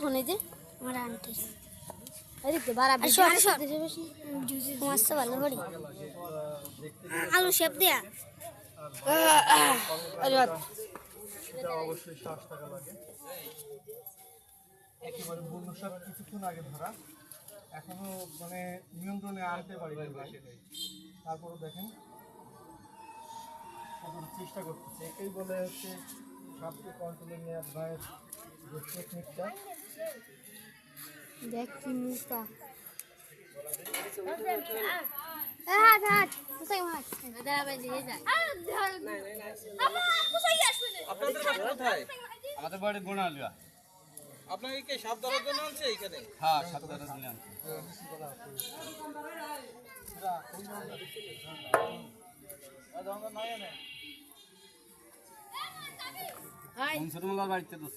কখন এই যে আমার আন্টি এদিকে বাড়া বেশি মাছটা ভালো করি আলু শেপ দেয়া এটা অবশ্যই 60 টাকা লাগে। একেবারে বন্য সাপ কিছুক্ষণ আগে ধরা, এখনো মানে নিয়ন্ত্রণে আনতে পারিনি ভাই। তারপরে দেখেন কতটা চেষ্টা করতেছে, এটাই বলে হচ্ছে সাপকে কন্ট্রোলে নেওয়ার ভাইয়ের যে টেকনিকটা। দেখ কি মুখটা আমাদের বাড়ি গোনালিয়া। আপনাকে কি সাপ ধরার জন্য আনছে এখানে? হ্যাঁ, সাপ ধরার জন্য আনছি। মুন্সিরুল্লাহর বাড়িতে তো